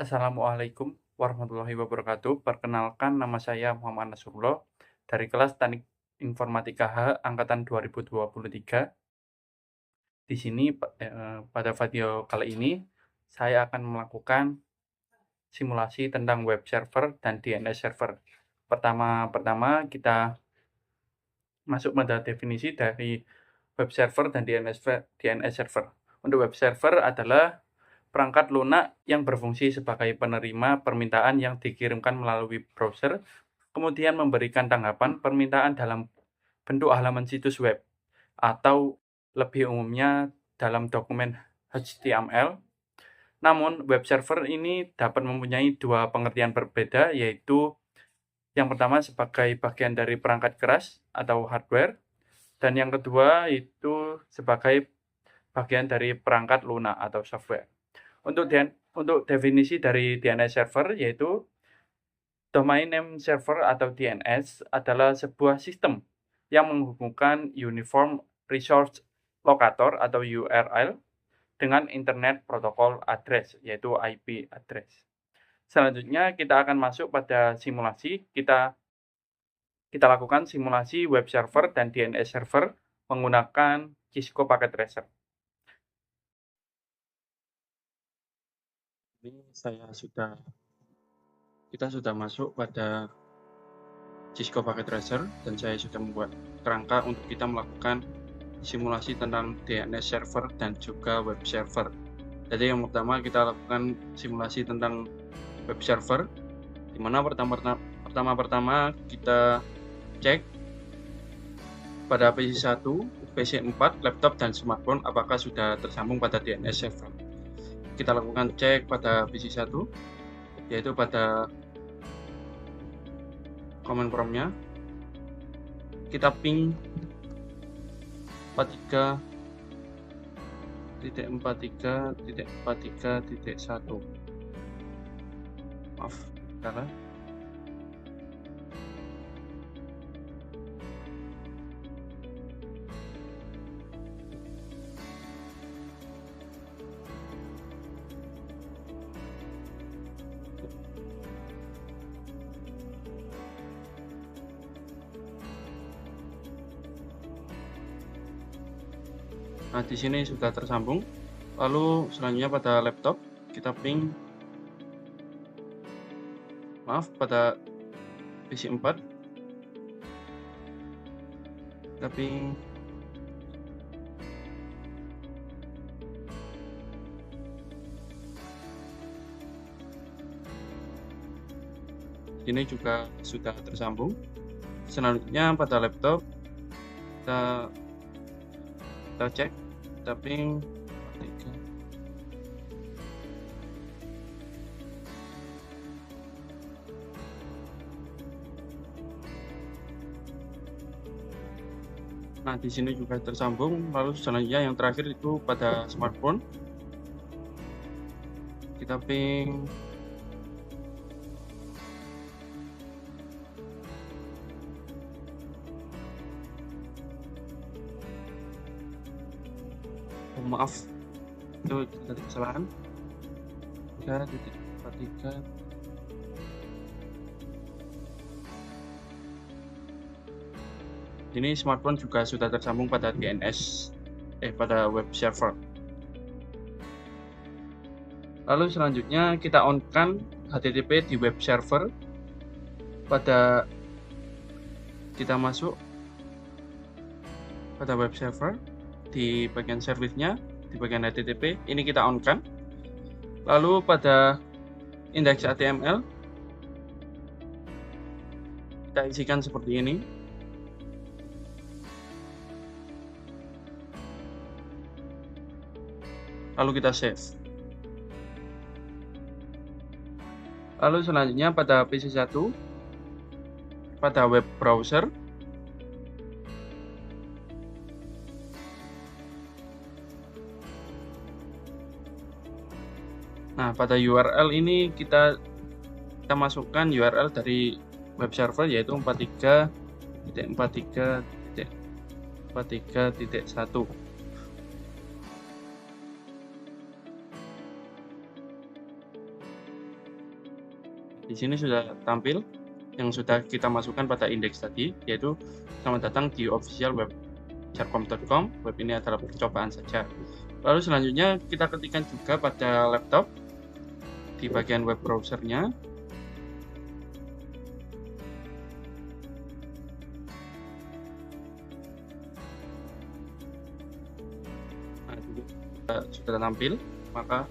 Assalamualaikum warahmatullahi wabarakatuh. Perkenalkan, nama saya Muhammad Nasrullah dari kelas Teknik Informatika H angkatan 2023. Di sini pada video kali ini saya akan melakukan simulasi tentang web server dan DNS server. Pertama kita masuk pada definisi dari web server dan DNS server. Untuk web server adalah perangkat lunak yang berfungsi sebagai penerima permintaan yang dikirimkan melalui browser, kemudian memberikan tanggapan permintaan dalam bentuk halaman situs web, atau lebih umumnya dalam dokumen HTML. Namun, web server ini dapat mempunyai dua pengertian berbeda, yaitu yang pertama sebagai bagian dari perangkat keras atau hardware, dan yang kedua itu sebagai bagian dari perangkat lunak atau software. Untuk definisi dari DNS server, yaitu Domain Name Server atau DNS adalah sebuah sistem yang menghubungkan Uniform Resource Locator atau URL dengan Internet Protocol Address, yaitu IP address. Selanjutnya kita akan masuk pada simulasi. Kita lakukan simulasi web server dan DNS server menggunakan Cisco Packet Tracer. Ini kita sudah masuk pada Cisco Packet Tracer dan saya sudah membuat kerangka untuk kita melakukan simulasi tentang DNS server dan juga web server. Jadi yang pertama kita lakukan simulasi tentang web server, di mana pertama kita cek pada PC1, PC4, laptop dan smartphone apakah sudah tersambung pada DNS server. Kita lakukan cek pada PC1, yaitu pada command promptnya kita ping 43.43.43.1. Maaf, salah. Nah, di sini sudah tersambung. Lalu selanjutnya pada laptop kita ping, pada PC4 kita ping ini juga sudah tersambung. Selanjutnya pada laptop kita cek, kita ping 3. Nah, di sini juga tersambung. Lalu selanjutnya yang terakhir itu pada smartphone kita ping maaf, itu tadi kesalahan. 3.43. Ini smartphone juga sudah tersambung pada pada web server. Lalu selanjutnya kita on-kan HTTP di web server. Kita masuk pada web server, di bagian service-nya, di bagian HTTP, ini kita on-kan. Lalu pada index HTML kita isikan seperti ini. Lalu kita save. Lalu selanjutnya pada PC1, pada web browser, nah pada URL ini kita masukkan URL dari web server, yaitu 43.43.43.1. Di sini sudah tampil yang sudah kita masukkan pada indeks tadi, yaitu selamat datang di official web jarcom.com. Web ini adalah percobaan saja. Lalu selanjutnya kita ketikkan juga pada laptop di bagian web browsernya. Nah, sudah tampil, maka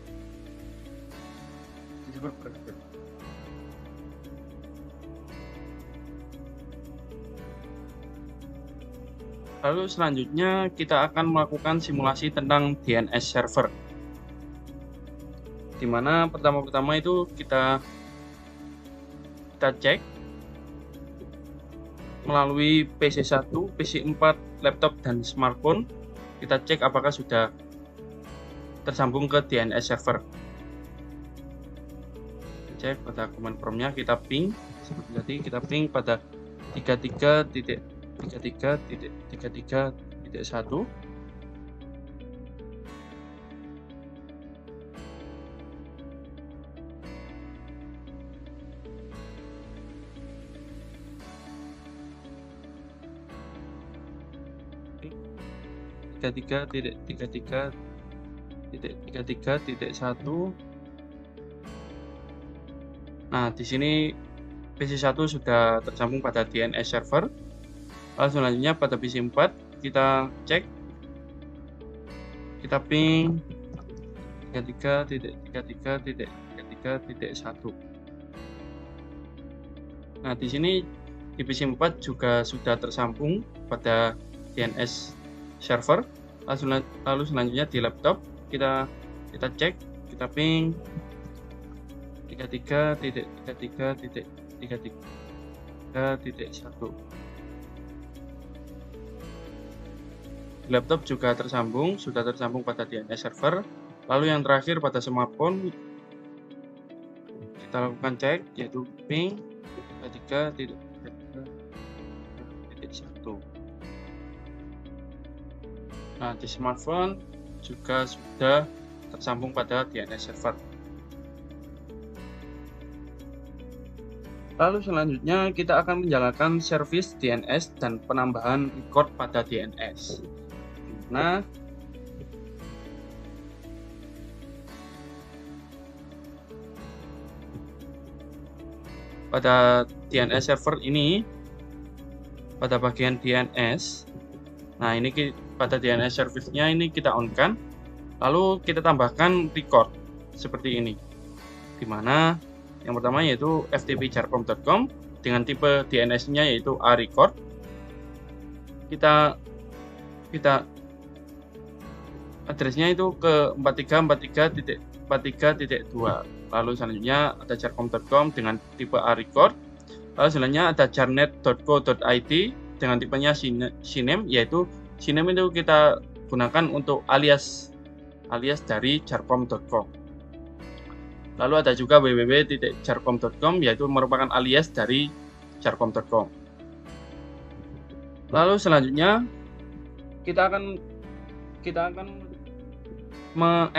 lalu selanjutnya kita akan melakukan simulasi tentang DNS server, di mana pertama-tama itu kita cek melalui PC1, PC4, laptop dan smartphone. Kita cek apakah sudah tersambung ke DNS server. Cek pada command prompt-nya, kita ping seperti tadi, kita ping pada 33.33.33.1. Nah, di sini PC1 sudah tersambung pada DNS server. Lalu selanjutnya pada PC4 kita cek, kita ping 33.33.33.1. Nah, di sini di PC4 juga sudah tersambung pada DNS server. Lalu selanjutnya di laptop kita cek, kita ping 33.33.33.1. Di laptop juga tersambung, sudah tersambung pada DNS server. Lalu yang terakhir pada smartphone kita lakukan cek, yaitu ping 33.33.1. Nah, di smartphone juga sudah tersambung pada DNS server. Lalu selanjutnya kita akan menjalankan service DNS dan penambahan record pada DNS. Nah, pada DNS server ini, pada bagian DNS, nah ini pada DNS service-nya ini kita on-kan, lalu kita tambahkan record seperti ini, di mana yang pertama yaitu ftp-jarcom.com dengan tipe DNS-nya yaitu A-record. Kita address-nya itu ke 4343.43.2. Lalu selanjutnya ada jarcom.com dengan tipe A-record. Lalu selanjutnya ada jarnet.co.id dengan tipenya CNAME, yaitu CNAME itu kita gunakan untuk alias dari jarcom.com. Lalu ada juga www.jarcom.com, yaitu merupakan alias dari jarcom.com. Lalu selanjutnya kita akan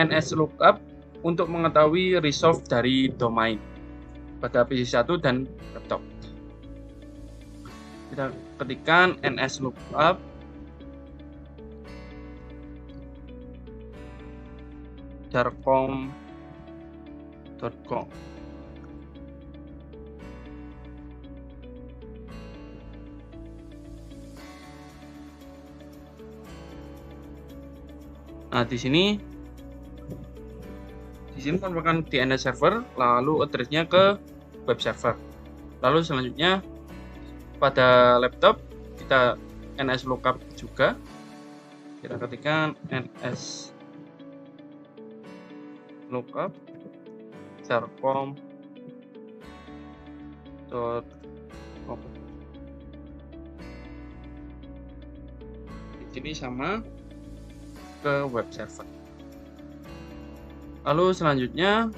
ns lookup untuk mengetahui resolve dari domain pada PC1 dan laptop. Kita ketikkan ns lookup jarcom.com. Nah, di sini merupakan DNS server, lalu address-nya ke web server. Lalu selanjutnya pada laptop kita ns lookup juga. Kita ketikkan ns lookup jarcom.com. Di sini sama ke web server. Lalu selanjutnya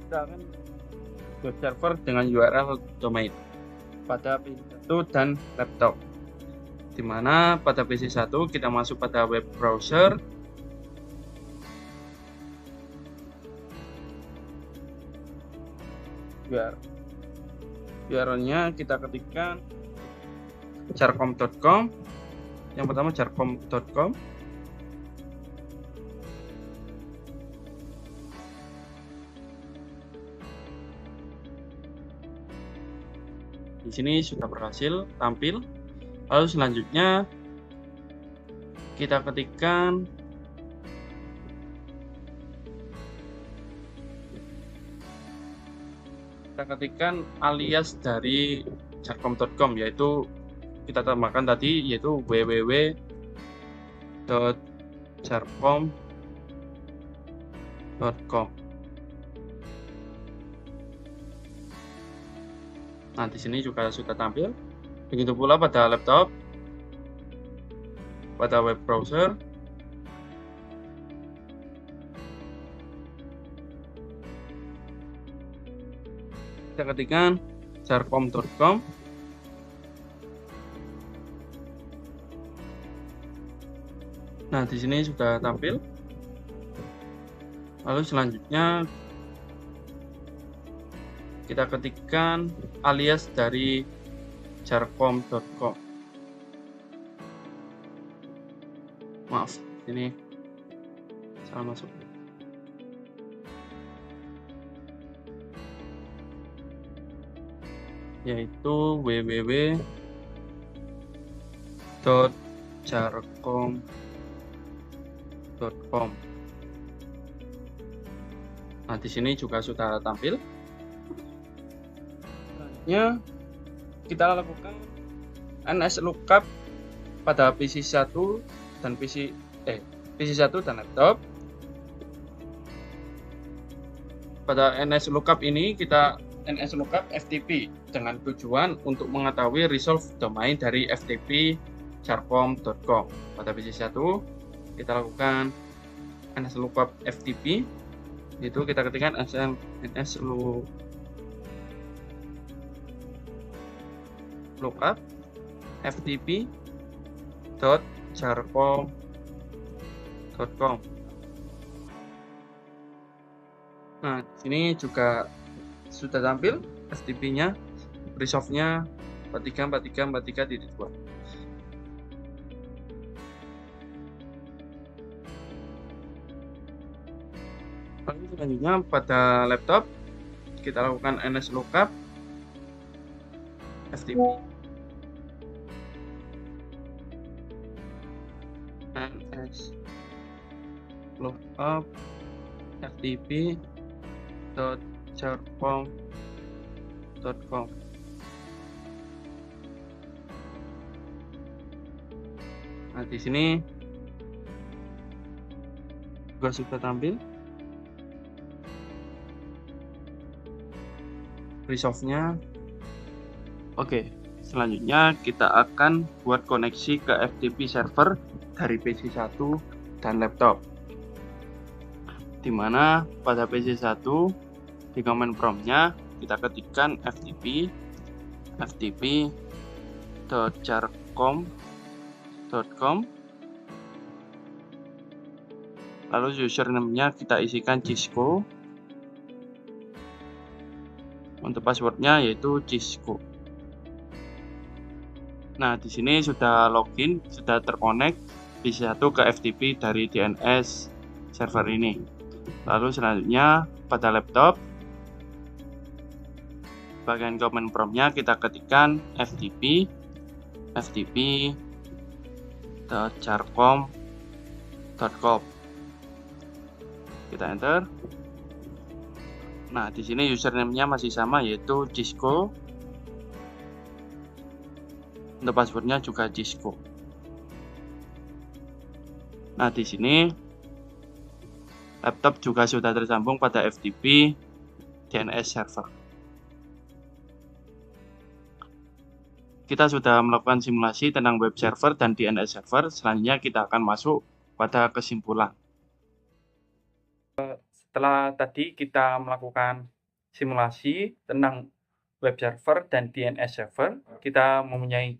kita akan web server dengan URL domain pada PC1 dan laptop. Dimana pada PC1 kita masuk pada web browser, URL-nya kita ketikkan jarcom.com. Yang pertama jarcom.com. Di sini sudah berhasil tampil. Lalu selanjutnya kita ketikkan alias dari jarcom.com, yaitu kita tambahkan tadi, yaitu www.jarcom.com. Nah, di sini juga sudah tampil. Begitu pula pada laptop, pada web browser, kita ketikkan jarcom.com. Nah, di sini sudah tampil. Lalu selanjutnya kita ketikkan alias dari jarcom.com. Maaf, ini salah masuk. Yaitu www.jarcom.com. Nah, di sini juga sudah tampil. Selanjutnya kita lakukan NS lookup pada PC1 dan PC1 dan laptop. Pada NS lookup ini kita NS lookup FTP dengan tujuan untuk mengetahui resolve domain dari FTP jarcom.com. Pada PC1 kita lakukan NS lookup FTP, itu kita ketikkan NS lookup ftp.jarcom.com. Nah, sini juga sudah tampil FTP-nya, resolve-nya 434343.2. Lalu selanjutnya pada laptop kita lakukan NS lookup FTP. NS lookup ftp.jarcom.com. Nah, di sini juga sudah tampil resolve-nya. Oke, selanjutnya kita akan buat koneksi ke FTP server dari PC1 dan laptop. Dimana pada PC1 di command prompt-nya kita ketikkan ftp.jarcom.com. Lalu username-nya kita isikan Cisco. Untuk password-nya yaitu Cisco. Nah, di sini sudah login, sudah terkonek PC1 ke FTP dari DNS server ini. Lalu selanjutnya pada laptop, bagian command prompt-nya kita ketikkan ftp.jarcom.com. Kita enter. Nah, di sini username-nya masih sama, yaitu Cisco. Untuk password-nya juga Cisco. Nah, di sini laptop juga sudah tersambung pada FTP DNS server. Kita sudah melakukan simulasi tentang web server dan DNS server. Selanjutnya kita akan masuk pada kesimpulan. Setelah tadi kita melakukan simulasi tentang web server dan DNS server. Kita mempunyai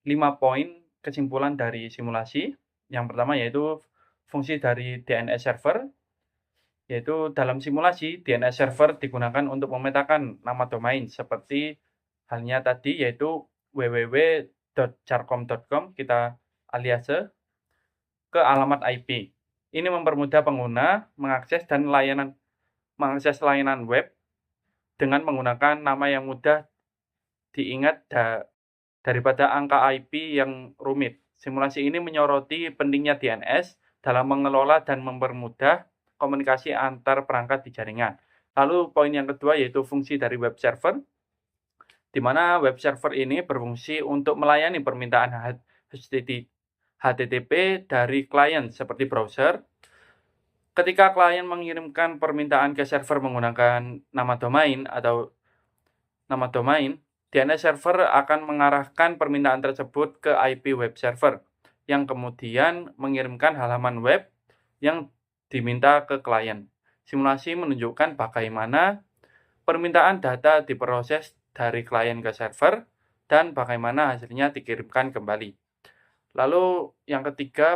5 poin kesimpulan dari simulasi. Yang pertama yaitu fungsi dari DNS server, yaitu dalam simulasi DNS server digunakan untuk memetakan nama domain seperti halnya tadi yaitu www.jarcom.com, kita aliase ke alamat IP. Ini mempermudah pengguna mengakses layanan web dengan menggunakan nama yang mudah diingat daripada angka IP yang rumit. Simulasi ini menyoroti pentingnya DNS dalam mengelola dan mempermudah komunikasi antar perangkat di jaringan. Lalu poin yang kedua yaitu fungsi dari web server, di mana web server ini berfungsi untuk melayani permintaan HTTP dari klien seperti browser. Ketika klien mengirimkan permintaan ke server menggunakan nama domain, DNS server akan mengarahkan permintaan tersebut ke IP web server, yang kemudian mengirimkan halaman web yang diminta ke klien. Simulasi menunjukkan bagaimana permintaan data diproses dari klien ke server dan bagaimana hasilnya dikirimkan kembali. Lalu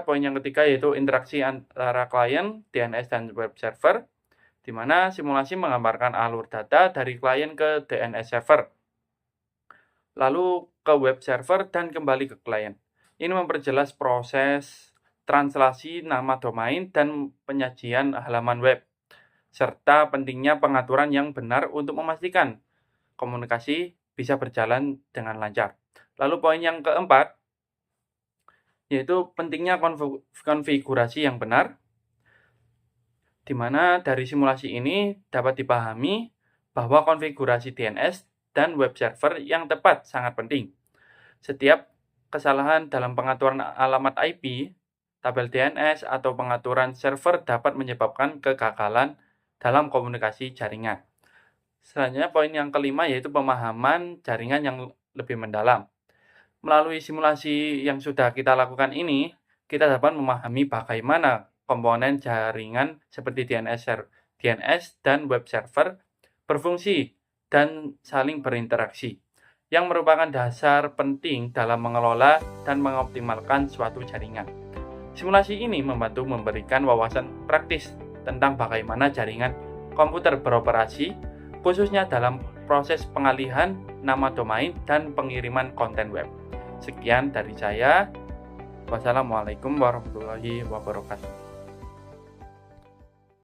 poin yang ketiga yaitu interaksi antara klien, DNS, dan web server, di mana simulasi menggambarkan alur data dari klien ke DNS server, lalu ke web server dan kembali ke klien. Ini memperjelas proses translasi nama domain dan penyajian halaman web, serta pentingnya pengaturan yang benar untuk memastikan komunikasi bisa berjalan dengan lancar. Lalu poin yang keempat, yaitu pentingnya konfigurasi yang benar, di mana dari simulasi ini dapat dipahami bahwa konfigurasi DNS dan web server yang tepat sangat penting. Setiap kesalahan dalam pengaturan alamat IP, tabel DNS, atau pengaturan server dapat menyebabkan kegagalan dalam komunikasi jaringan. Selanjutnya poin yang kelima yaitu pemahaman jaringan yang lebih mendalam. Melalui simulasi yang sudah kita lakukan ini, kita dapat memahami bagaimana komponen jaringan seperti DNS dan web server berfungsi dan saling berinteraksi, yang merupakan dasar penting dalam mengelola dan mengoptimalkan suatu jaringan. Simulasi ini membantu memberikan wawasan praktis tentang bagaimana jaringan komputer beroperasi, khususnya dalam proses pengalihan nama domain dan pengiriman konten web. Sekian dari saya. Wassalamualaikum warahmatullahi wabarakatuh.